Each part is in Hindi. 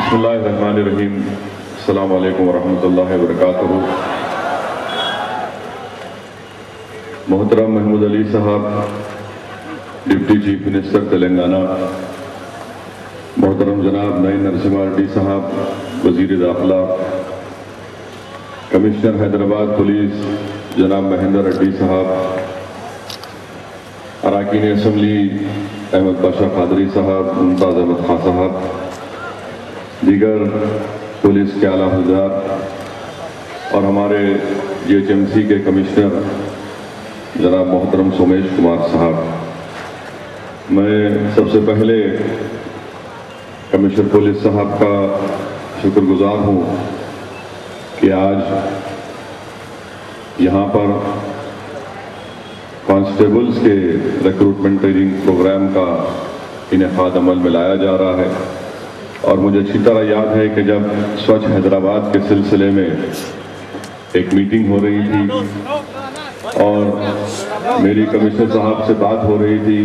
बिस्मिल्लाहिर्रहमानिर्रहीम। अस्सलामु अलैकुम वरहमतुल्लाहि वबरकातुहू। मोहतरम महमूद अली साहब, डिप्टी चीफ मिनिस्टर तेलंगाना, मोहतरम जनाब नईन नरसिम्हा रेड्डी साहब, वजीर दाखिला, कमिश्नर हैदराबाद पुलिस जनाब महेंद्र रेड्डी साहब, अरकान असम्बली अहमद बाशा कादरी साहब, मुमताज़ अहमद खां साहब, दीगर पुलिस के आला हुज़ार और हमारे GHMC के कमिश्नर जनाब मोहतरम सोमेश कुमार साहब, मैं सबसे पहले कमिश्नर पुलिस साहब का शुक्रगुजार हूँ कि आज यहाँ पर कांस्टेबल्स के रिक्रूटमेंट ट्रेनिंग प्रोग्राम का इनेकाद अमल में लाया जा रहा है। और मुझे अच्छी तरह याद है कि जब स्वच्छ हैदराबाद के सिलसिले में एक मीटिंग हो रही थी और मेरी कमिश्नर साहब से बात हो रही थी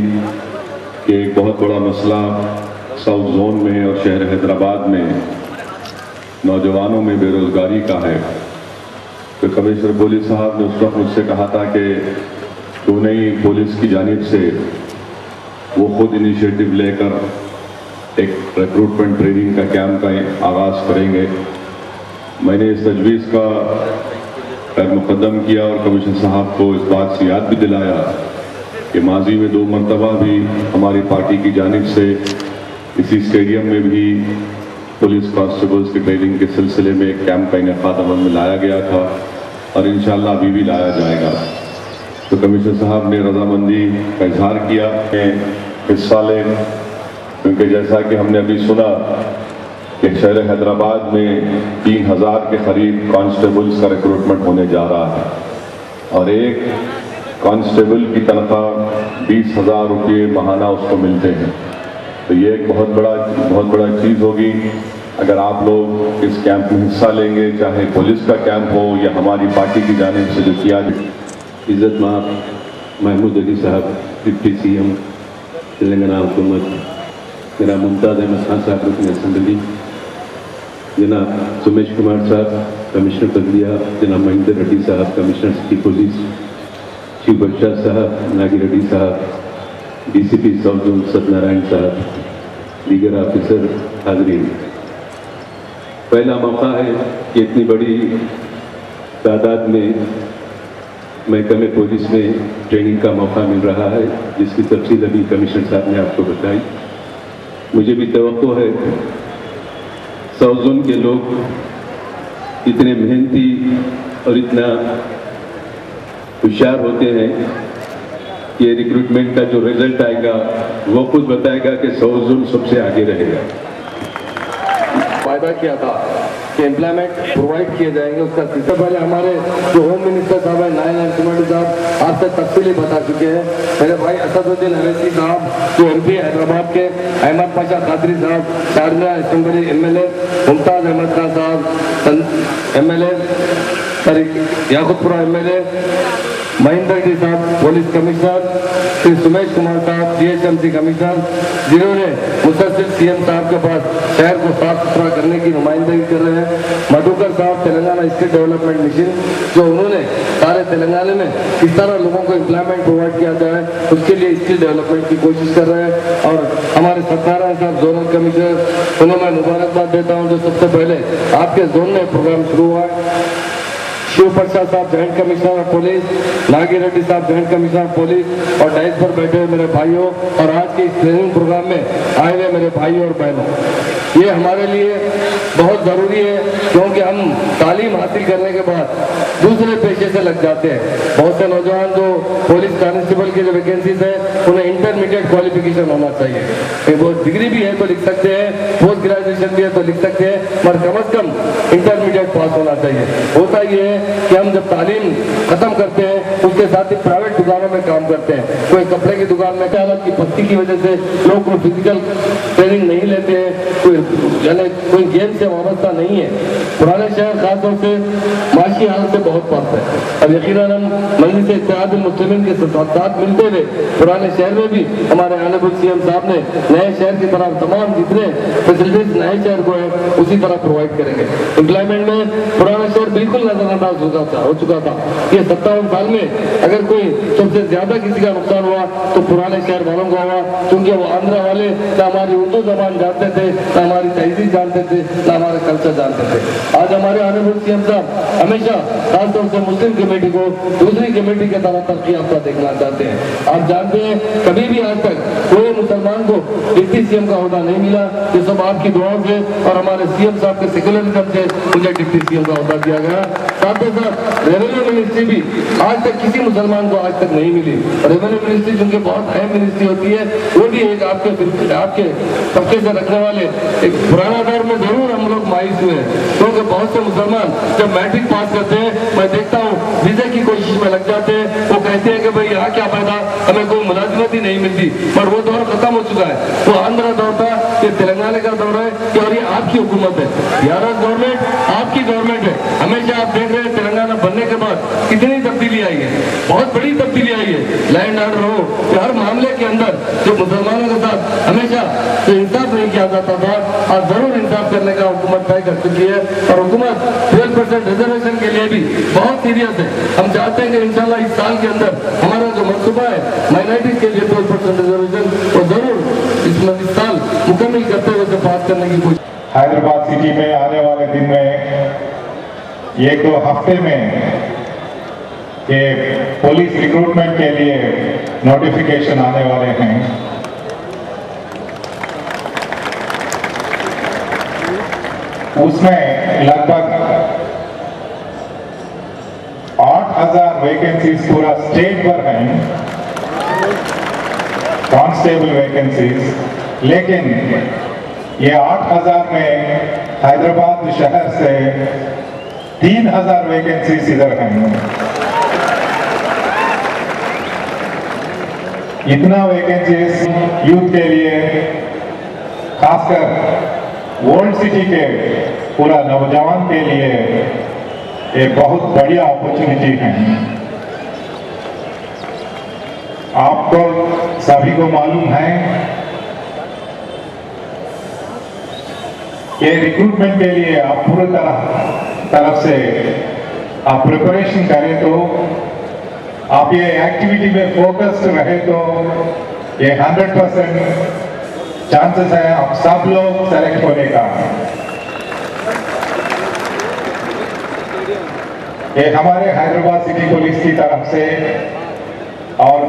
कि एक बहुत बड़ा मसला साउथ जोन में और शहर हैदराबाद में नौजवानों में बेरोज़गारी का है, तो कमिश्नर पुलिस साहब ने उस वक्त मुझसे कहा था कि क्यों नहीं पुलिस की जानिब से वो खुद इनिशिएटिव लेकर एक रिक्रूटमेंट ट्रेनिंग का कैंप का आगाज़ करेंगे। मैंने इस तजवीज़ का मुकदम किया और कमिश्नर साहब को इस बात से याद भी दिलाया कि माजी में 2 मरतबा भी हमारी पार्टी की जानिब से इसी स्टेडियम में भी पुलिस कांस्टेबल्स की ट्रेनिंग के सिलसिले में एक कैंप का इनेकाद अमल में लाया गया था और इंशाअल्लाह अभी भी लाया जाएगा। तो कमिश्नर साहब ने रजामंदी का इजहार किया कि हिस्सा लें, क्योंकि जैसा कि हमने अभी सुना कि शहर हैदराबाद में 3000 के करीब कांस्टेबल्स का रिक्रूटमेंट होने जा रहा है और एक कांस्टेबल की तनख्वाह 20,000 रुपये माहाना उसको मिलते हैं। तो ये एक बहुत बड़ा चीज़ होगी अगर आप लोग इस कैंप में हिस्सा लेंगे, चाहे पुलिस का कैंप हो या हमारी पार्टी की जानिब से जो किया। इज़्ज़त माब महमूद अली साहब, डिप्टी CM तेलंगाना हुकूमत, जनाब मुमताज़ अहमद खान साहब रुकन असम्बली, जनाब सोमेश कुमार साहब कमिश्नर बदलिया, जनाब महेंद्र रेड्डी साहब कमिश्नर सिटी पुलिस, शिव बख्शा साहब, नागी रेड्डी साहब, DCP साउथ जोन सत्यनारायण साहब, दीगर ऑफिसर, हाज़रीन। पहला मौका है कि इतनी बड़ी तादाद में महकमे पुलिस में ट्रेनिंग का मौका मिल रहा है, जिसकी तफसील अभी कमिश्नर साहब ने आपको बताई। मुझे भी तवक्को है साउथ जोन के लोग इतने मेहनती और इतना होशियार होते हैं कि रिक्रूटमेंट का जो रिजल्ट आएगा वो खुद बताएगा कि साउथ जोन सबसे आगे रहेगा। वायदा किया था कि एम्प्लॉयमेंट प्रोवाइड किए जाएंगे, उसका सिलसिला पहले हमारे जो होम मिनिस्टर साहब है नईन नरसिम्हा रेड्डी साहब आज तक तफसीली बता चुके हैं। मेरे भाई असदुद्दीन अवैसी साहब जो MP हैदराबाद के, अहमद बाशा कादरी साहब शारजा असम्बली MLA, मुमताज़ अहमद खान साहब MLA, याकूबपुरा MLA, महेंद्र रेड्डी साहब पुलिस कमिश्नर, श्री सोमेश कुमार साहब GHMC कमिश्नर, जिन्होंने मुसलसिल CM साहब के पास शहर को साफ सुथरा करने की नुमाइंदगी कर रहे हैं, मधुकर साहब तेलंगाना स्किल डेवलपमेंट मिशन, जो उन्होंने सारे तेलंगाना में किस तरह लोगों को एम्प्लॉयमेंट प्रोवाइड किया जाए उसके लिए स्किल डेवलपमेंट की कोशिश कर रहे हैं। और हमारे सत्यनारायण साहब जोनल कमिश्नर, उन्हें मैं मुबारकबाद देता हूँ जो सबसे पहले आपके जोन में प्रोग्राम शुरू हुआ है। शिव प्रसाद साहब joint commissioner of police, Nagi Reddy साहब जॉइंट कमिश्नर ऑफ पुलिस और डाइस पर बैठे हुए मेरे भाइयों और आज के इस ट्रेनिंग प्रोग्राम में आए हुए मेरे भाइयों और बहनों, ये हमारे लिए बहुत ज़रूरी है क्योंकि हम तालीम हासिल करने के बाद दूसरे पेशे से लग जाते हैं। बहुत से नौजवान जो पुलिस कांस्टेबल की जो वैकेंसीज है उन्हें इंटरमीडिएट क्वालिफिकेशन होना चाहिए। वो डिग्री भी है तो लिख सकते हैं, पोस्ट ग्रेजुएशन भी है तो लिख सकते हैं, मगर कम से कम इंटरमीडिएट पास होना चाहिए। होता ये है कि हम जब तालीम खत्म करते हैं उसके साथ ही प्राइवेट दुकानों में काम करते हैं। कोई कपड़े की दुकान में हालत की पत्ती की वजह से लोग कोई फिजिकल ट्रेनिंग नहीं लेते हैं, कोई यानी कोई गेम से वाबस्ता नहीं है। पुराने शहर खासतौर से माशी हालत से बहुत पास है और यकीनन हम मजलिस इत्तेहाद मुस्लिमीन के साथ मिलते हुए पुराने शहर में भी हमारे ऑनरेबल सीएम साहब ने नए शहर की तरफ तमाम जितने फैसिलिटीज नए शहर को है उसी तरह प्रोवाइड करेंगे। एम्प्लॉयमेंट में पुराना शहर बिल्कुल नजरअंदाज हो चुका था। ये 57 साल में अगर कोई सबसे ज्यादा किसी का नुकसान हुआ तो पुराने शहर वालों को हुआ, क्योंकि वो आंध्रा वाले ना हमारी उर्दू जबान जानते थे, ना हमारी तहजीब जानते थे, ना हमारे कल्चर जानते थे। आज हमारे ऑनरेबल सीएम साहब हमेशा खासतौर से मुस्लिम कमेटी को दूसरी कमेटी के तरह तरक्की याफ्ता देखना चाहते हैं। आप जानते हैं कभी भी आज तक कोई मुसलमान को डिप्टी सीएम का ओहदा नहीं मिला। ये सब आपकी दुआओं से और हमारे सीएम साहब के सेक्युलरिज्म से मुझे डिप्टी सीएम का ओहदा दिया गया। साथ ही साथ रेवेन्यू मिनिस्ट्री भी आज तक किसी मुसलमान को आज तक नहीं मिली। रेवेन्यू मिनिस्ट्री चूंकि बहुत अहम मिनिस्ट्री होती है, वो भी एक आपके तबके से रखने वाले एक पुराना दौर में जरूर हम लोग मायूस हुए हैं, क्योंकि बहुत से मुसलमान जब मैट्रिक पास करते हैं, मैं देखता हूँ वीजा की कोशिश में लग जाते हैं। वो कहते हैं कि भाई यहाँ क्या फायदा, हमें कोई मुलाजिमत ही नहीं मिलती। पर वो दौर खत्म हो चुका है। वो आंध्रा दौर था, ये तेलंगाना का दौर है कि और ये आपकी हुकूमत है, यार गवर्नमेंट आपकी गवर्नमेंट है। हमेशा आप देख रहे हैं तेलंगाना बनने के बाद कितनी तब्दीली आई है, बहुत बड़ी तब्दीली आई है। लैंड ऑर्डर हो, हर मामले के अंदर जो मुसलमानों के साथ हमेशा जो इंसाफ नहीं किया जाता था, आज जरूर इंसाफ करने का हुकूमत तय कर चुकी है। और हुकूमत 12% रिजर्वेशन के लिए भी बहुत सीरियस है। हम चाहते हैं कि इंशाल्लाह इस साल के अंदर हमारा जो मनसूबा है माइनॉरिटीज के लिए 12% रिजर्वेशन वो जरूर इस साल मुकम्मल करते हुए उसे पास करने की कोशिश। हैदराबाद सिटी में आने वाले दिन में 1-2 हफ्ते में ये पुलिस रिक्रूटमेंट के लिए नोटिफिकेशन आने वाले हैं। उसमें लगभग 8000 वैकेंसीज पूरा स्टेट पर हैं, कांस्टेबल वैकेंसीज। लेकिन ये 8000 में हैदराबाद शहर से 3000 वैकेंसीज इधर हैं। इतना वैकेंसीज यूथ के लिए, खासकर ओल्ड सिटी के पूरा नौजवान के लिए एक बहुत बढ़िया अपॉर्चुनिटी है। आपको सभी को मालूम है कि रिक्रूटमेंट के लिए आप पूरी तरफ से आप प्रिपरेशन करें तो आप ये एक्टिविटी में फोकस्ड रहे तो ये 100% चांसेस है आप सब लोग सेलेक्ट होने का। ये हमारे हैदराबाद सिटी पुलिस की तरफ से और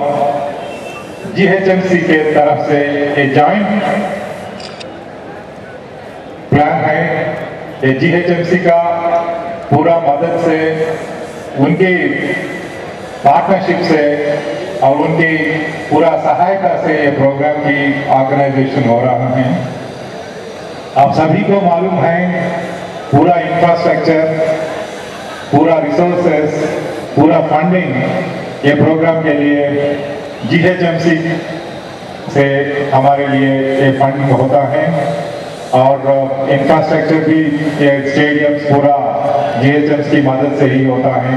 GHMC के तरफ से ये जॉइंट प्लान है। ये GHMC का पूरा मदद से, उनकी पार्टनरशिप से और उनकी पूरा सहायता से ये प्रोग्राम की ऑर्गेनाइजेशन हो रहा है। आप सभी को मालूम है पूरा इंफ्रास्ट्रक्चर, पूरा रिसोर्सेस, पूरा फंडिंग ये प्रोग्राम के लिए GHMC से हमारे लिए ये फंडिंग होता है। और इंफ्रास्ट्रक्चर भी ये स्टेडियम्स पूरा GHMC की मदद से ही होता है।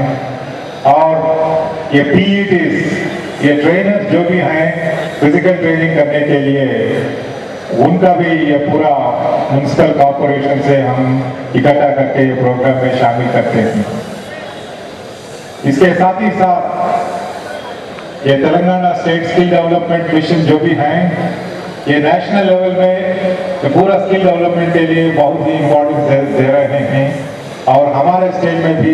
और ये PETs, ये ट्रेनर्स जो भी हैं फिजिकल ट्रेनिंग करने के लिए, उनका भी ये पूरा म्युनिसिपल कॉर्पोरेशन से हम इकट्ठा करके ये प्रोग्राम में शामिल करते हैं। इसके साथ ही साथ ये Telangana state skill development mission जो भी हैं, ये नेशनल लेवल में पूरा स्किल डेवलपमेंट के लिए बहुत ही इम्पोर्टेंस दे रहे हैं। और हमारे स्टेट में भी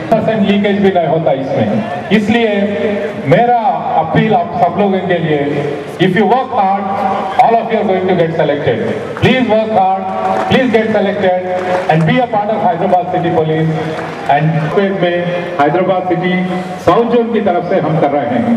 % लीकेज भी नहीं होता इसमें। इसलिए मेरा अपील आप सब लोगों के लिए, if you work hard all of you are going to get selected. Please work hard, please get selected and be a part of Hyderabad city police. End में हैदराबाद सिटी साउथ जोन की तरफ से हम कर रहे हैं।